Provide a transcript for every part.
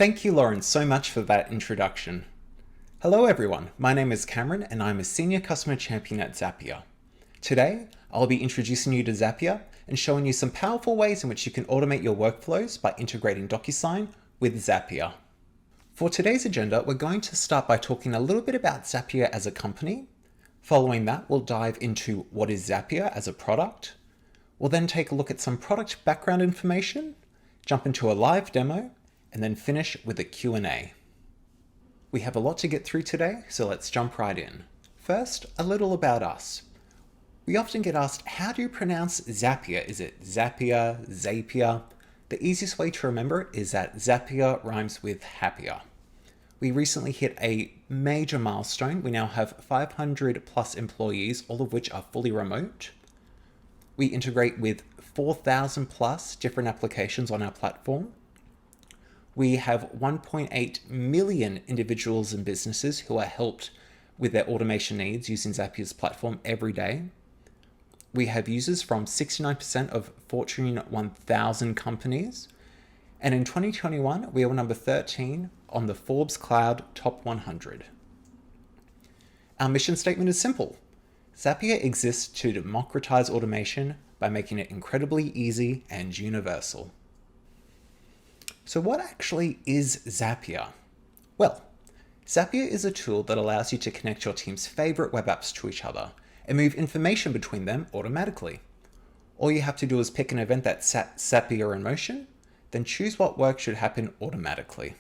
Thank you, Lauren, so much for that introduction. Hello everyone, my name is Cameron and I'm a Senior Customer Champion at Zapier. Today, I'll be introducing you to Zapier and showing you some powerful ways in which you can automate your workflows by integrating DocuSign with Zapier. For today's agenda, we're going to start by talking a little bit about Zapier as a company. Following that, we'll dive into what is Zapier as a product. We'll then take a look at some product background information, jump into a live demo, and then finish with a Q&A. We have a lot to get through today, so let's jump right in. First, a little about us. We often get asked, how do you pronounce Zapier? Is it Zapier, Zapier? The easiest way to remember it is that Zapier rhymes with happier. We recently hit a major milestone. We now have 500 plus employees, all of which are fully remote. We integrate with 4,000 plus different applications on our platform. We have 1.8 million individuals and businesses who are helped with their automation needs using Zapier's platform every day. We have users from 69% of Fortune 1000 companies. And in 2021, we were number 13 on the Forbes Cloud Top 100. Our mission statement is simple. Zapier exists to democratize automation by making it incredibly easy and universal. So what actually is Zapier? Well, Zapier is a tool that allows you to connect your team's favorite web apps to each other and move information between them automatically. All you have to do is pick an event that sets Zapier in motion, then choose what work should happen automatically.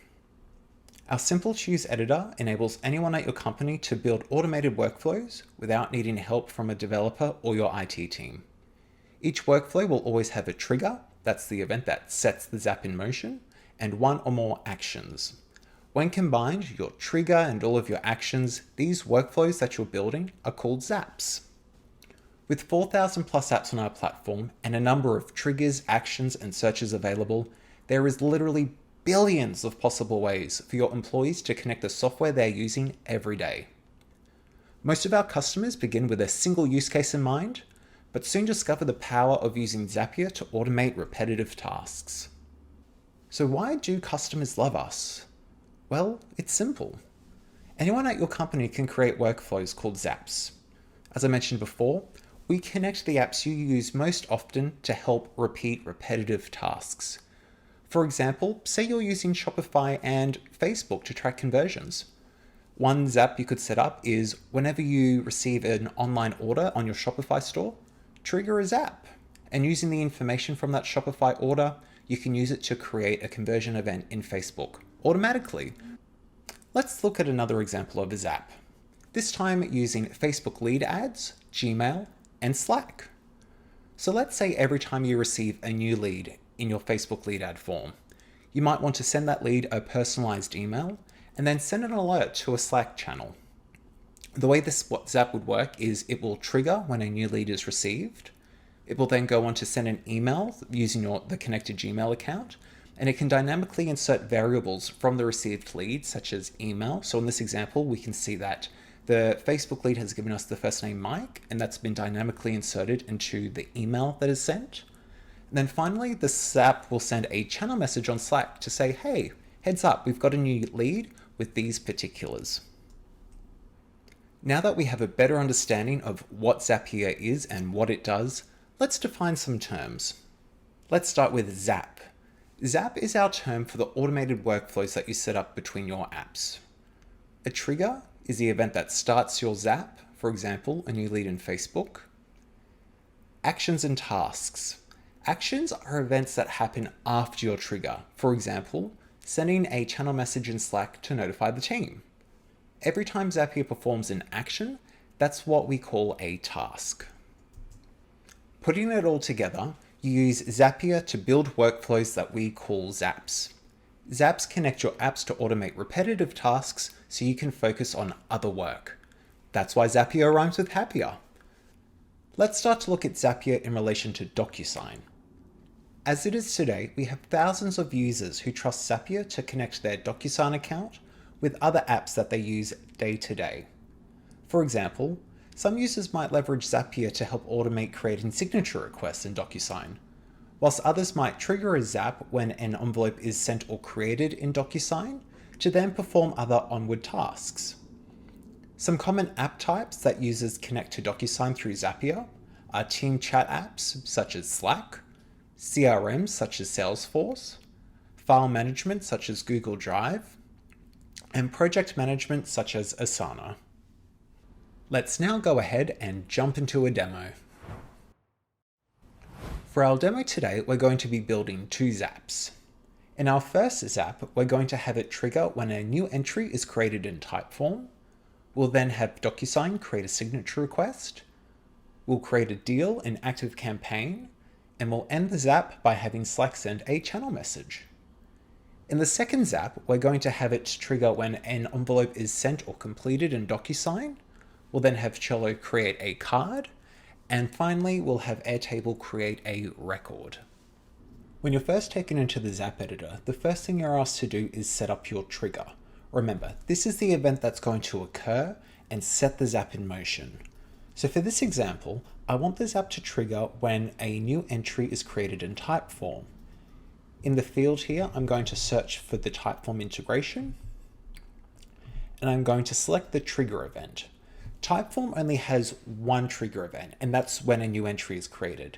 Our simple Choose editor enables anyone at your company to build automated workflows without needing help from a developer or your IT team. Each workflow will always have a trigger, that's the event that sets the Zap in motion, and one or more actions. When combined, your trigger and all of your actions, these workflows that you're building are called Zaps. With 4,000 plus apps on our platform and a number of triggers, actions, and searches available, there is literally billions of possible ways for your employees to connect the software they're using every day. Most of our customers begin with a single use case in mind, but soon discover the power of using Zapier to automate repetitive tasks. So why do customers love us? Well, it's simple. Anyone at your company can create workflows called Zaps. As I mentioned before, we connect the apps you use most often to help repeat repetitive tasks. For example, say you're using Shopify and Facebook to track conversions. One Zap you could set up is whenever you receive an online order on your Shopify store, trigger a Zap. And using the information from that Shopify order, you can use it to create a conversion event in Facebook automatically. Let's look at another example of a Zap. This time using Facebook lead ads, Gmail, and Slack. So let's say every time you receive a new lead in your Facebook lead ad form, you might want to send that lead a personalized email and then send an alert to a Slack channel. The way this Zap would work is it will trigger when a new lead is received. It will then go on to send an email using the connected Gmail account, and it can dynamically insert variables from the received lead, such as email. So in this example, we can see that the Facebook lead has given us the first name Mike, and that's been dynamically inserted into the email that is sent. And then finally, the Zap will send a channel message on Slack to say, hey, heads up, we've got a new lead with these particulars. Now that we have a better understanding of what Zapier is and what it does, let's define some terms. Let's start with Zap. Zap is our term for the automated workflows that you set up between your apps. A trigger is the event that starts your Zap, for example, a new lead in Facebook. Actions and tasks. Actions are events that happen after your trigger. For example, sending a channel message in Slack to notify the team. Every time Zapier performs an action, that's what we call a task. Putting it all together, you use Zapier to build workflows that we call Zaps. Zaps connect your apps to automate repetitive tasks so you can focus on other work. That's why Zapier rhymes with happier. Let's start to look at Zapier in relation to DocuSign. As it is today, we have thousands of users who trust Zapier to connect their DocuSign account with other apps that they use day to day. For example, some users might leverage Zapier to help automate creating signature requests in DocuSign, whilst others might trigger a zap when an envelope is sent or created in DocuSign to then perform other onward tasks. Some common app types that users connect to DocuSign through Zapier are team chat apps such as Slack, CRMs such as Salesforce, file management such as Google Drive, and project management such as Asana. Let's now go ahead and jump into a demo. For our demo today, we're going to be building two zaps. In our first zap, we're going to have it trigger when a new entry is created in Typeform. We'll then have DocuSign create a signature request. We'll create a deal in ActiveCampaign, and we'll end the zap by having Slack send a channel message. In the second zap, we're going to have it trigger when an envelope is sent or completed in DocuSign. We'll then have Trello create a card, and finally, we'll have Airtable create a record. When you're first taken into the Zap editor, the first thing you're asked to do is set up your trigger. Remember, this is the event that's going to occur and set the zap in motion. So for this example, I want the zap to trigger when a new entry is created in Typeform. In the field here, I'm going to search for the Typeform integration, and I'm going to select the trigger event. Typeform only has one trigger event, and that's when a new entry is created.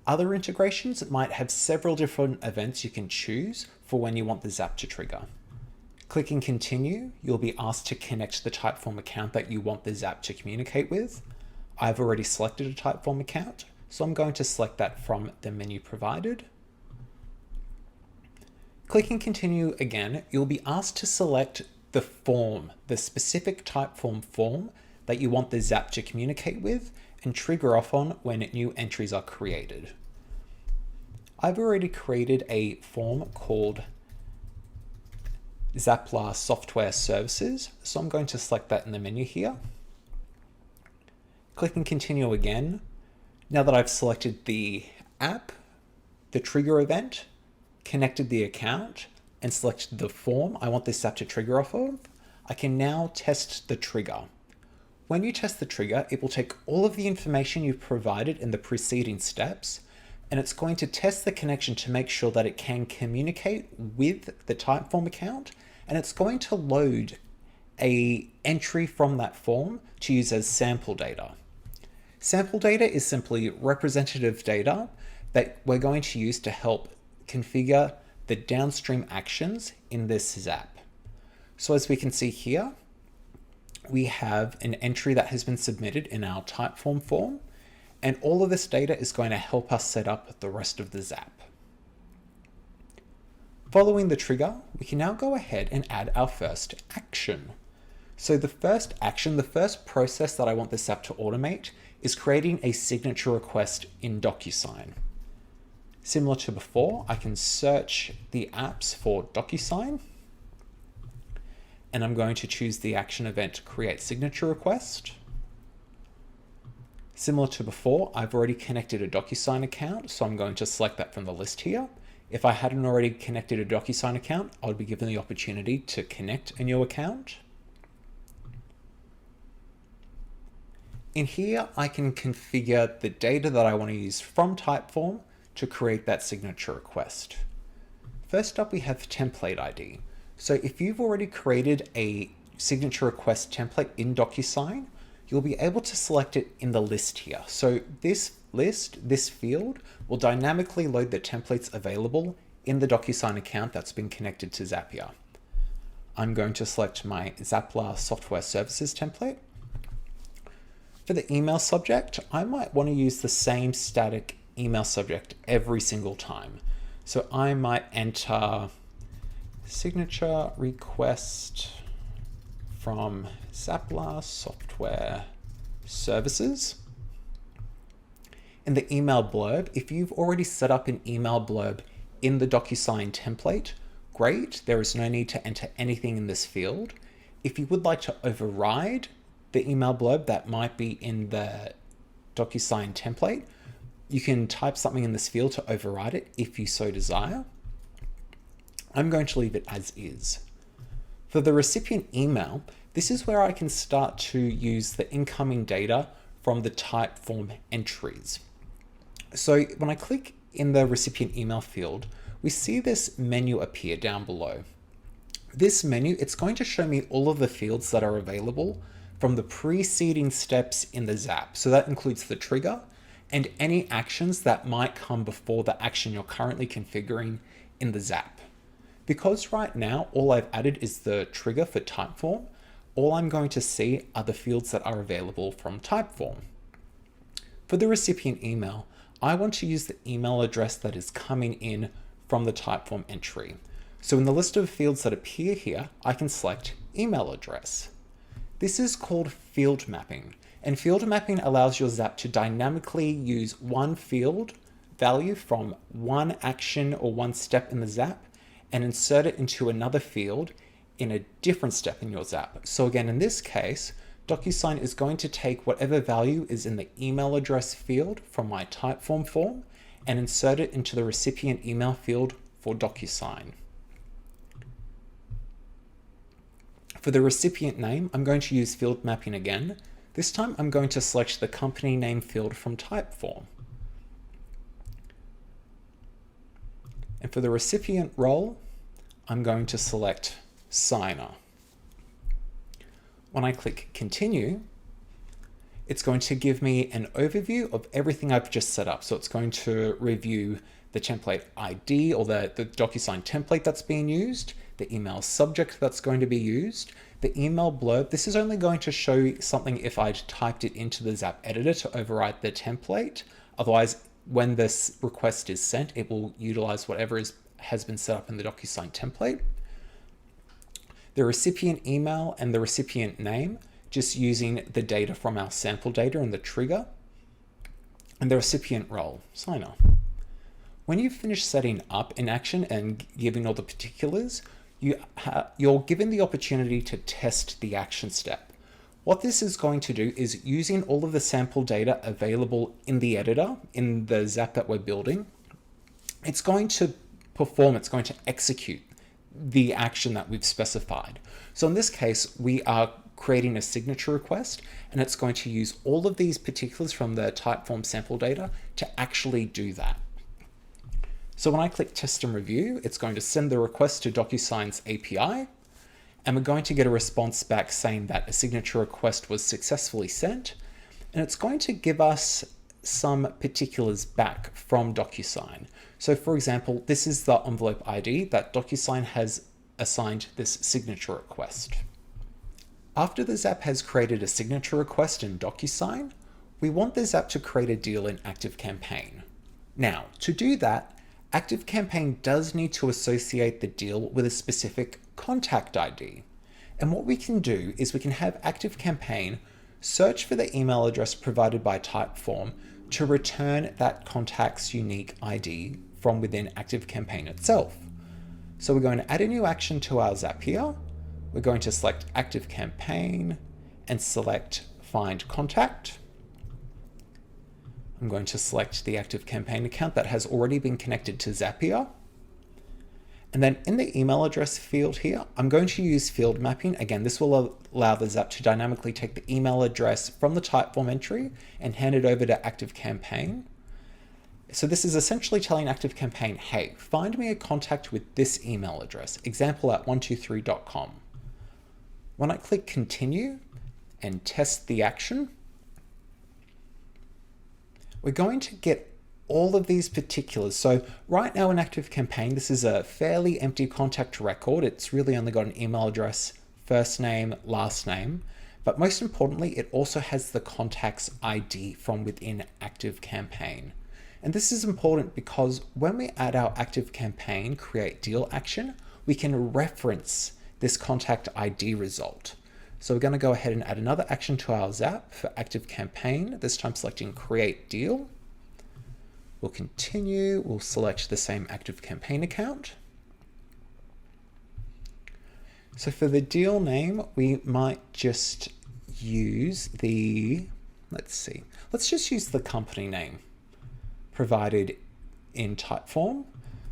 Other integrations might have several different events you can choose for when you want the zap to trigger. Clicking continue, you'll be asked to connect the Typeform account that you want the zap to communicate with. I've already selected a Typeform account, so I'm going to select that from the menu provided. Clicking continue again, you'll be asked to select the form, the specific Typeform form that you want the zap to communicate with and trigger off on when new entries are created. I've already created a form called Zapier Software Services, so I'm going to select that in the menu here. Click and continue again. Now that I've selected the app, the trigger event, connected the account, and selected the form I want this app to trigger off of, I can now test the trigger. When you test the trigger, it will take all of the information you've provided in the preceding steps, and it's going to test the connection to make sure that it can communicate with the Typeform account, and it's going to load an entry from that form to use as sample data. Sample data is simply representative data that we're going to use to help configure the downstream actions in this zap. So as we can see here, we have an entry that has been submitted in our Typeform form, and all of this data is going to help us set up the rest of the zap. Following the trigger, we can now go ahead and add our first action. So the first action, the first process that I want this app to automate is creating a signature request in DocuSign. Similar to before, I can search the apps for DocuSign, and I'm going to choose the action event create signature request. Similar to before, I've already connected a DocuSign account, so I'm going to select that from the list here. If I hadn't already connected a DocuSign account, I would be given the opportunity to connect a new account. In here, I can configure the data that I want to use from Typeform to create that signature request. First up, we have template ID. So if you've already created a signature request template in DocuSign, you'll be able to select it in the list here. So this list, this field, will dynamically load the templates available in the DocuSign account that's been connected to Zapier. I'm going to select my Zapier Software Services template. For the email subject, I might want to use the same static email subject every single time. So I might enter signature request from Zapier Software Services. In the email blurb, if you've already set up an email blurb in the DocuSign template, great, there is no need to enter anything in this field. If you would like to override the email blurb that might be in the DocuSign template, you can type something in this field to override it if you so desire. I'm going to leave it as is. For the recipient email, this is where I can start to use the incoming data from the Typeform entries. So when I click in the recipient email field, we see this menu appear down below. This menu, it's going to show me all of the fields that are available from the preceding steps in the Zap. So that includes the trigger and any actions that might come before the action you're currently configuring in the Zap. Because right now, all I've added is the trigger for Typeform, all I'm going to see are the fields that are available from Typeform. For the recipient email, I want to use the email address that is coming in from the Typeform entry. So in the list of fields that appear here, I can select email address. This is called field mapping, and field mapping allows your Zap to dynamically use one field value from one action or one step in the Zap and insert it into another field in a different step in your Zap. So again, in this case, DocuSign is going to take whatever value is in the email address field from my Typeform form and insert it into the recipient email field for DocuSign. For the recipient name, I'm going to use field mapping again. This time I'm going to select the company name field from Typeform. And for the recipient role, I'm going to select signer. When I click continue, it's going to give me an overview of everything I've just set up. So it's going to review the template ID or the DocuSign template that's being used, the email subject that's going to be used, the email blurb. This is only going to show something if I'd typed it into the Zap editor to overwrite the template. Otherwise, when this request is sent, it will utilize whatever has been set up in the DocuSign template. The recipient email and the recipient name, just using the data from our sample data and the trigger, and the recipient role, signer. When you've finished setting up in action and giving all the particulars, you're given the opportunity to test the action step. What this is going to do is using all of the sample data available in the editor, in the Zap that we're building, it's going to perform, it's going to execute the action that we've specified. So in this case, we are creating a signature request, and it's going to use all of these particulars from the Typeform sample data to actually do that. So when I click test and review, it's going to send the request to DocuSign's API, and we're going to get a response back saying that a signature request was successfully sent, and it's going to give us some particulars back from DocuSign. So for example, this is the envelope ID that DocuSign has assigned this signature request. After the Zap has created a signature request in DocuSign, we want the Zap to create a deal in ActiveCampaign. Now, to do that, ActiveCampaign does need to associate the deal with a specific contact ID. And what we can do is we can have ActiveCampaign search for the email address provided by Typeform to return that contact's unique ID from within ActiveCampaign itself. So we're going to add a new action to our Zap here. We're going to select ActiveCampaign and select Find Contact. I'm going to select the ActiveCampaign account that has already been connected to Zapier. And then in the email address field here, I'm going to use field mapping. Again, this will allow the Zap to dynamically take the email address from the Typeform entry and hand it over to ActiveCampaign. So this is essentially telling ActiveCampaign, hey, find me a contact with this email address, example@123.com. When I click continue and test the action, we're going to get all of these particulars. So right now in ActiveCampaign, this is a fairly empty contact record. It's really only got an email address, first name, last name, but most importantly, it also has the contact's ID from within ActiveCampaign. And this is important because when we add our ActiveCampaign create deal action, we can reference this contact ID result. So we're going to go ahead and add another action to our Zap for ActiveCampaign, this time selecting create deal. We'll continue, we'll select the same ActiveCampaign account. So for the deal name, we might just use let's just use the company name provided in Typeform.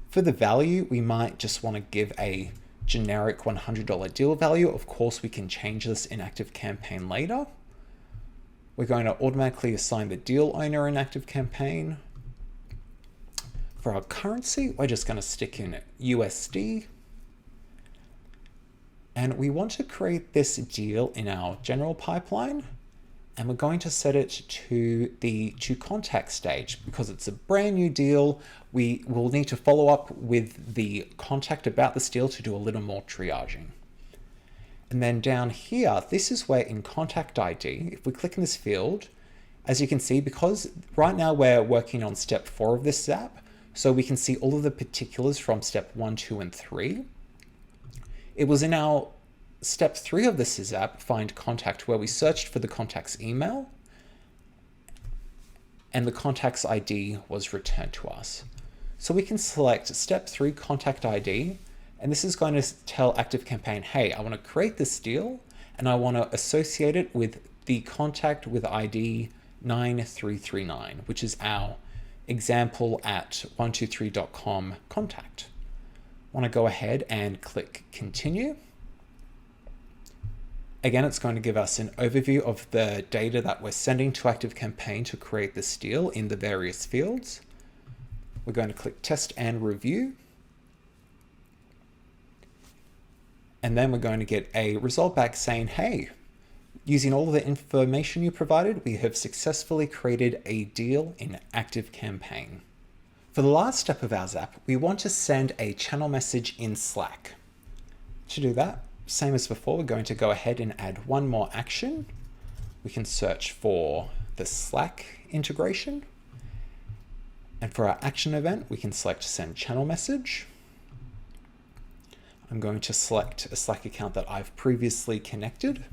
For the value, we might just want to give a generic $100 deal value. Of course, we can change this in ActiveCampaign later. We're going to automatically assign the deal owner in ActiveCampaign. For our currency, we're just going to stick in USD. And we want to create this deal in our general pipeline. And we're going to set it to the to contact stage because it's a brand new deal. We will need to follow up with the contact about this deal to do a little more triaging. And then down here, this is where in contact ID, if we click in this field, as you can see, because right now we're working on step 4 of this Zap, so we can see all of the particulars from step 1, 2, and 3. It was in our step 3 of this Zap, find contact, where we searched for the contact's email and the contact's ID was returned to us. So we can select step 3 contact ID, and this is going to tell ActiveCampaign, hey, I want to create this deal and I want to associate it with the contact with ID 9339, which is our example at 123.com contact. I want to go ahead and click continue. Again, it's going to give us an overview of the data that we're sending to ActiveCampaign to create this deal in the various fields. We're going to click test and review. And then we're going to get a result back saying, hey, using all of the information you provided, we have successfully created a deal in ActiveCampaign. For the last step of our Zap, we want to send a channel message in Slack. To do that, same as before, we're going to go ahead and add one more action. We can search for the Slack integration. And for our action event, we can select send channel message. I'm going to select a Slack account that I've previously connected.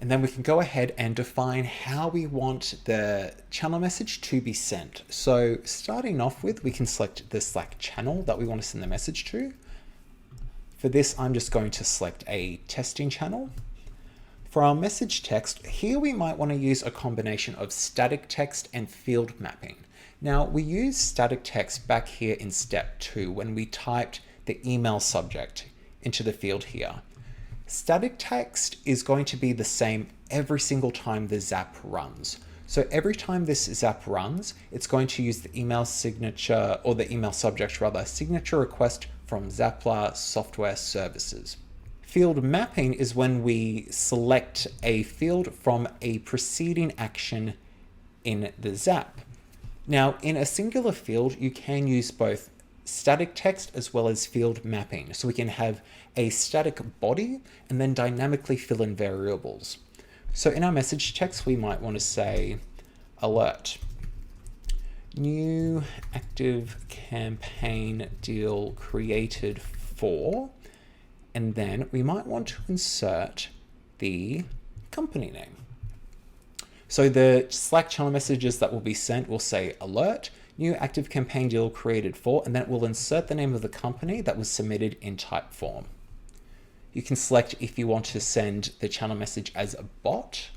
And then we can go ahead and define how we want the channel message to be sent. So starting off with, we can select the Slack channel that we want to send the message to. For this, I'm just going to select a testing channel. For our message text, here we might want to use a combination of static text and field mapping. Now, we used static text back here in step 2 when we typed the email subject into the field here. Static text is going to be the same every single time the Zap runs. So every time this Zap runs, it's going to use the email signature, or the email subject rather, signature request from Zapla Software Services. Field mapping is when we select a field from a preceding action in the Zap. Now, in a singular field, you can use both static text as well as field mapping. So we can have a static body and then dynamically fill in variables. So in our message text, we might want to say alert, new ActiveCampaign deal created for, and then we might want to insert the company name. So the Slack channel messages that will be sent will say alert, new ActiveCampaign deal created for, and then it will insert the name of the company that was submitted in Typeform. You can select if you want to send the channel message as a bot.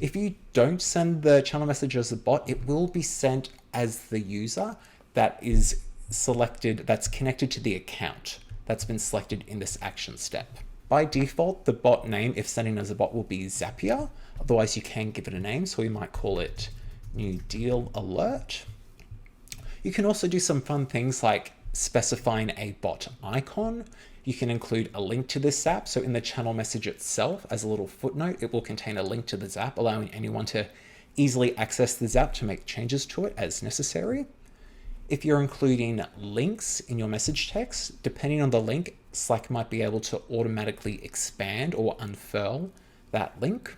If you don't send the channel message as a bot, it will be sent as the user that is selected, that's connected to the account that's been selected in this action step. By default, the bot name, if sending as a bot, will be Zapier. Otherwise, you can give it a name, so we might call it New Deal Alert. You can also do some fun things like specifying a bot icon. You can include a link to this Zap. So in the channel message itself, as a little footnote, it will contain a link to the Zap, allowing anyone to easily access the Zap to make changes to it as necessary. If you're including links in your message text, depending on the link, Slack might be able to automatically expand or unfurl that link.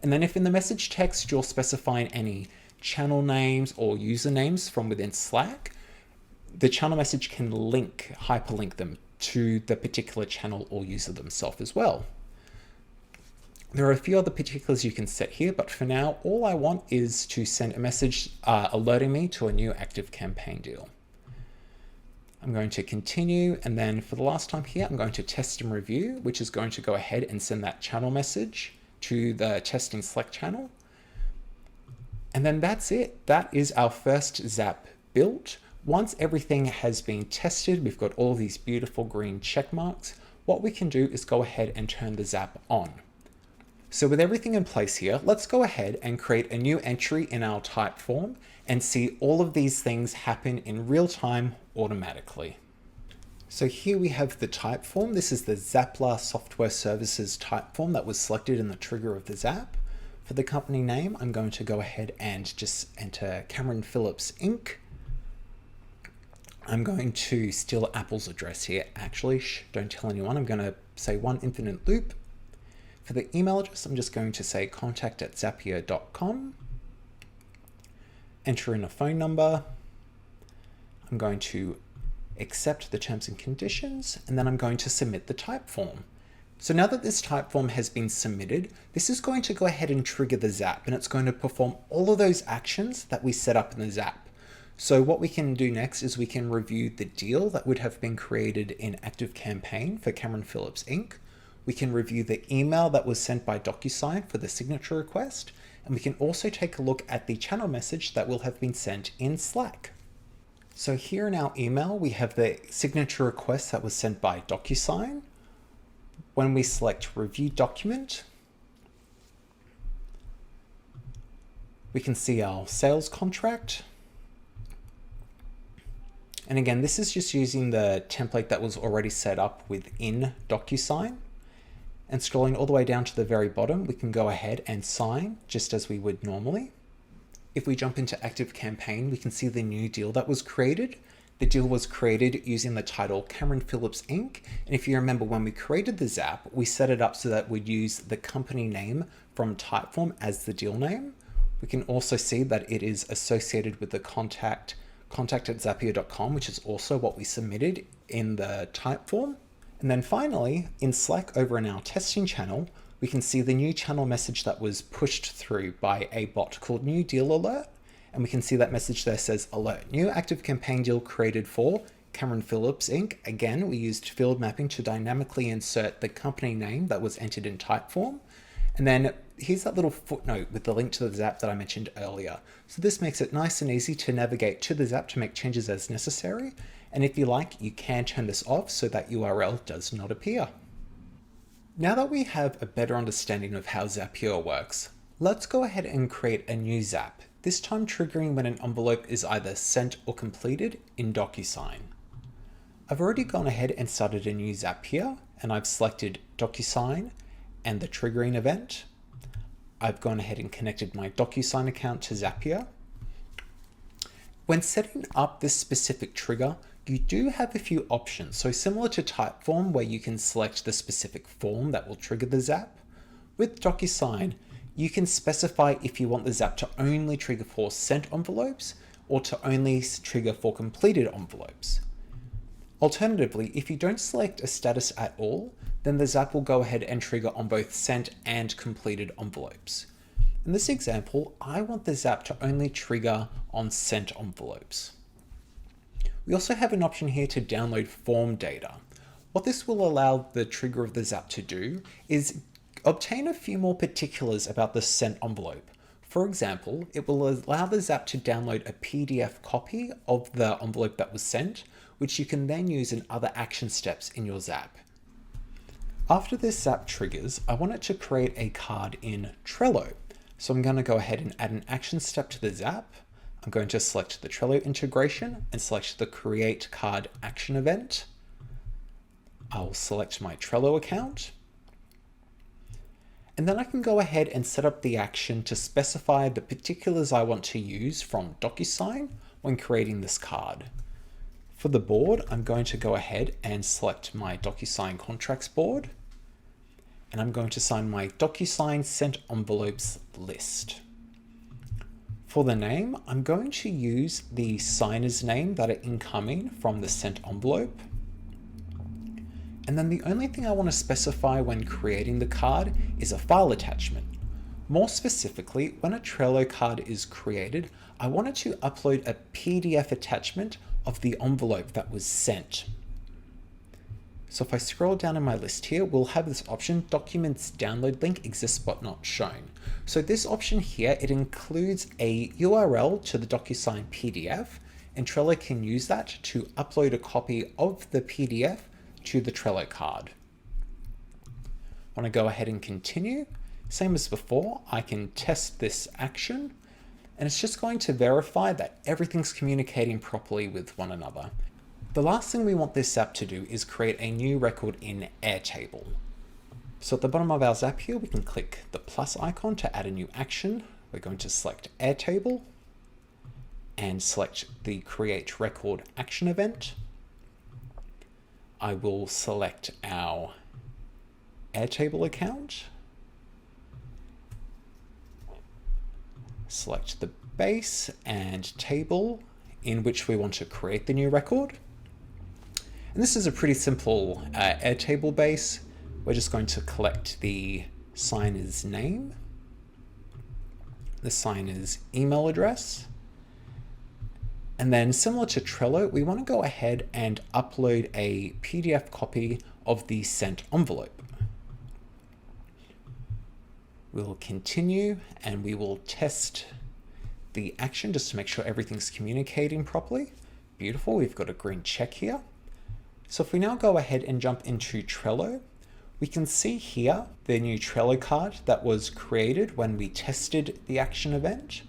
And then if in the message text you're specifying any channel names or usernames from within Slack, the channel message can hyperlink them to the particular channel or user themselves as well. There are a few other particulars you can set here, but for now, all I want is to send a message alerting me to a new ActiveCampaign deal. I'm going to continue, and then for the last time here, I'm going to test and review, which is going to go ahead and send that channel message to the testing Slack channel. And then that's it. That is our first Zap built. Once everything has been tested, we've got all these beautiful green check marks. What we can do is go ahead and turn the Zap on. So with everything in place here, let's go ahead and create a new entry in our Typeform and see all of these things happen in real time automatically. So here we have the Typeform. This is the Zappler Software Services Typeform that was selected in the trigger of the Zap. For the company name, I'm going to go ahead and just enter Cameron Phillips Inc. I'm going to steal Apple's address here. Actually, don't tell anyone. I'm going to say one infinite loop. For the email address, I'm just going to say contact@zapier.com. Enter in a phone number. I'm going to accept the terms and conditions, and then I'm going to submit the Typeform. So now that this Typeform has been submitted, this is going to go ahead and trigger the Zap, and it's going to perform all of those actions that we set up in the Zap. So what we can do next is we can review the deal that would have been created in ActiveCampaign for Cameron Phillips Inc. We can review the email that was sent by DocuSign for the signature request, and we can also take a look at the channel message that will have been sent in Slack. So here in our email, we have the signature request that was sent by DocuSign. When we select Review Document, we can see our sales contract. And again, this is just using the template that was already set up within DocuSign. And scrolling all the way down to the very bottom, we can go ahead and sign just as we would normally. If we jump into ActiveCampaign, we can see the new deal that was created. The deal was created using the title Cameron Phillips Inc. And if you remember, when we created the Zap, we set it up so that we'd use the company name from Typeform as the deal name. We can also see that it is associated with the contact@zapier.com, which is also what we submitted in the Typeform. And then finally, in Slack over in our testing channel, we can see the new channel message that was pushed through by a bot called New Deal Alert. And we can see that message there says, alert, new ActiveCampaign deal created for Cameron Phillips Inc. Again, we used field mapping to dynamically insert the company name that was entered in Typeform. And then here's that little footnote with the link to the Zap that I mentioned earlier. So this makes it nice and easy to navigate to the Zap to make changes as necessary. And if you like, you can turn this off so that URL does not appear. Now that we have a better understanding of how Zapier works, let's go ahead and create a new Zap, this time triggering when an envelope is either sent or completed in DocuSign. I've already gone ahead and started a new Zap here, and I've selected DocuSign and the triggering event. I've gone ahead and connected my DocuSign account to Zapier. When setting up this specific trigger, you do have a few options. So similar to Typeform, where you can select the specific form that will trigger the Zap, with DocuSign, you can specify if you want the Zap to only trigger for sent envelopes or to only trigger for completed envelopes. Alternatively, if you don't select a status at all, then the Zap will go ahead and trigger on both sent and completed envelopes. In this example, I want the Zap to only trigger on sent envelopes. We also have an option here to download form data. What this will allow the trigger of the Zap to do is obtain a few more particulars about the sent envelope. For example, it will allow the Zap to download a PDF copy of the envelope that was sent, which you can then use in other action steps in your Zap. After this Zap triggers, I want it to create a card in Trello. So I'm going to go ahead and add an action step to the Zap. I'm going to select the Trello integration and select the Create Card action event. I'll select my Trello account. And then I can go ahead and set up the action to specify the particulars I want to use from DocuSign when creating this card. For the board, I'm going to go ahead and select my DocuSign contracts board. And I'm going to sign my DocuSign sent envelopes list. For the name, I'm going to use the signer's name that are incoming from the sent envelope. And then the only thing I want to specify when creating the card is a file attachment. More specifically, when a Trello card is created, I wanted to upload a PDF attachment of the envelope that was sent. So if I scroll down in my list here, we'll have this option, documents download link exists but not shown. So this option here, it includes a URL to the DocuSign PDF, and Trello can use that to upload a copy of the PDF to the Trello card. I want to go ahead and continue. Same as before, I can test this action, and it's just going to verify that everything's communicating properly with one another. The last thing we want this app to do is create a new record in Airtable. So at the bottom of our Zapier, we can click the plus icon to add a new action. We're going to select Airtable and select the Create Record Action event. I will select our Airtable account, select the base and table in which we want to create the new record. And this is a pretty simple Airtable base. We're just going to collect the signer's name, the signer's email address, and then similar to Trello, we want to go ahead and upload a PDF copy of the sent envelope. We'll continue and we will test the action just to make sure everything's communicating properly. Beautiful, we've got a green check here. So if we now go ahead and jump into Trello, we can see here the new Trello card that was created when we tested the action event.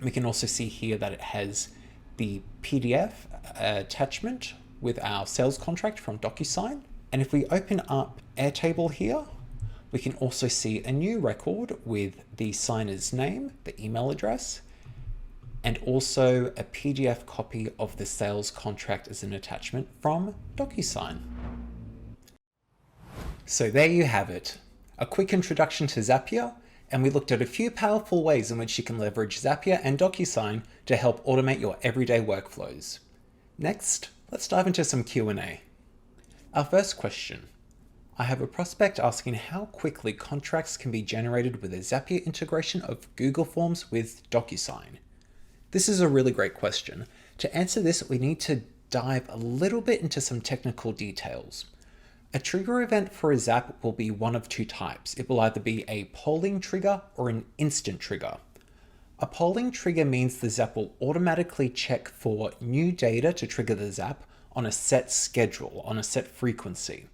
We can also see here that it has the PDF attachment with our sales contract from DocuSign. And if we open up Airtable here, we can also see a new record with the signer's name, the email address, and also a PDF copy of the sales contract as an attachment from DocuSign. So there you have it, a quick introduction to Zapier, and we looked at a few powerful ways in which you can leverage Zapier and DocuSign to help automate your everyday workflows. Next, let's dive into some Q&A. Our first question. I have a prospect asking how quickly contracts can be generated with a Zapier integration of Google Forms with DocuSign. This is a really great question. To answer this, we need to dive a little bit into some technical details. A trigger event for a Zap will be one of two types. It will either be a polling trigger or an instant trigger. A polling trigger means the Zap will automatically check for new data to trigger the Zap on a set schedule, on a set frequency.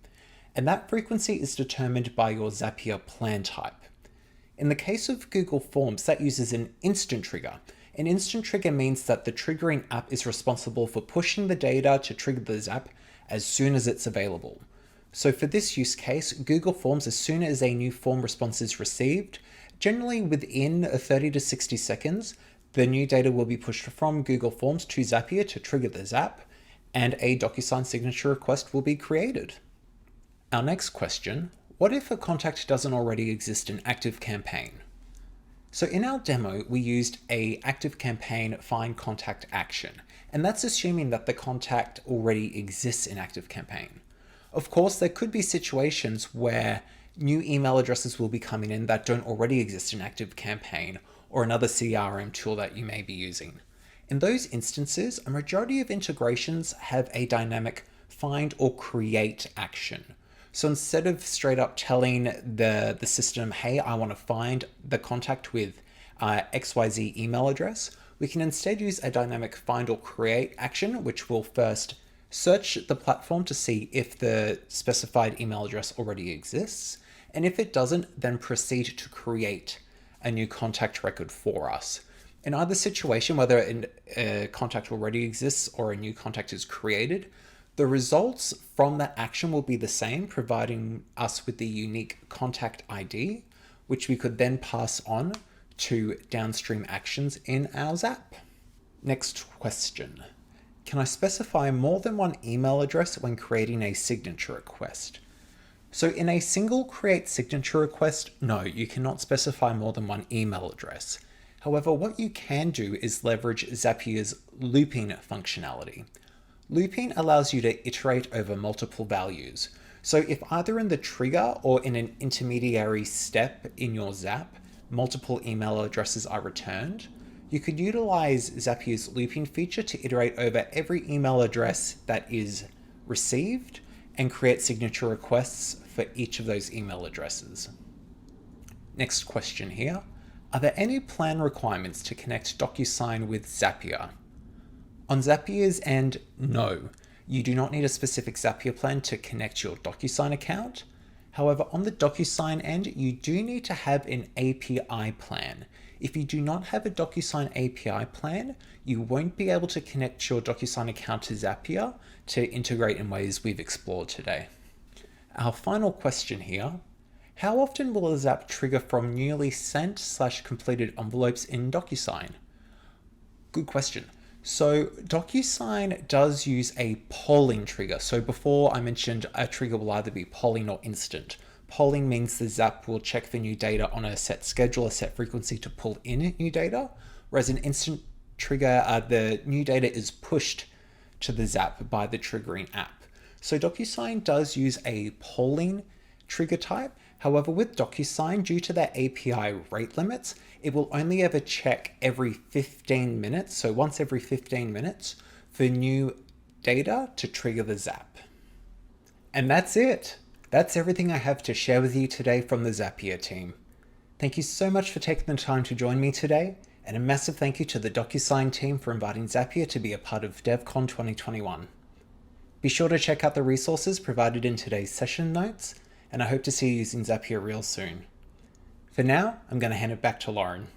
And that frequency is determined by your Zapier plan type. In the case of Google Forms, that uses an instant trigger. An instant trigger means that the triggering app is responsible for pushing the data to trigger the Zap as soon as it's available. So for this use case, Google Forms, as soon as a new form response is received, generally within 30 to 60 seconds, the new data will be pushed from Google Forms to Zapier to trigger the Zap, and a DocuSign signature request will be created. Our next question, what if a contact doesn't already exist in ActiveCampaign? So in our demo, we used a ActiveCampaign find contact action, and that's assuming that the contact already exists in ActiveCampaign. Of course, there could be situations where new email addresses will be coming in that don't already exist in ActiveCampaign or another CRM tool that you may be using. In those instances, a majority of integrations have a dynamic find or create action. So instead of straight up telling the system, hey, I want to find the contact with XYZ email address, we can instead use a dynamic find or create action, which will first search the platform to see if the specified email address already exists. And if it doesn't, then proceed to create a new contact record for us. In either situation, whether a contact already exists or a new contact is created, the results from that action will be the same, providing us with the unique contact ID, which we could then pass on to downstream actions in our Zap. Next question. Can I specify more than one email address when creating a signature request? So in a single create signature request, no, you cannot specify more than one email address. However, what you can do is leverage Zapier's looping functionality. Looping allows you to iterate over multiple values. So if either in the trigger or in an intermediary step in your Zap, multiple email addresses are returned, you could utilize Zapier's looping feature to iterate over every email address that is received and create signature requests for each of those email addresses. Next question here. Are there any plan requirements to connect DocuSign with Zapier? On Zapier's end, no. You do not need a specific Zapier plan to connect your DocuSign account. However, on the DocuSign end, you do need to have an API plan. If you do not have a DocuSign API plan, you won't be able to connect your DocuSign account to Zapier to integrate in ways we've explored today. Our final question here: how often will a Zap trigger from newly sent/completed envelopes in DocuSign? Good question. So DocuSign does use a polling trigger. So before I mentioned a trigger will either be polling or instant. Polling means the Zap will check the new data on a set schedule, a set frequency to pull in new data, whereas an instant trigger, the new data is pushed to the Zap by the triggering app. So DocuSign does use a polling trigger type. However, with DocuSign, due to their API rate limits, it will only ever check every 15 minutes, so once every 15 minutes, for new data to trigger the Zap. And that's it. That's everything I have to share with you today from the Zapier team. Thank you so much for taking the time to join me today, and a massive thank you to the DocuSign team for inviting Zapier to be a part of DevCon 2021. Be sure to check out the resources provided in today's session notes, and I hope to see you using Zapier real soon. For now, I'm going to hand it back to Lauren.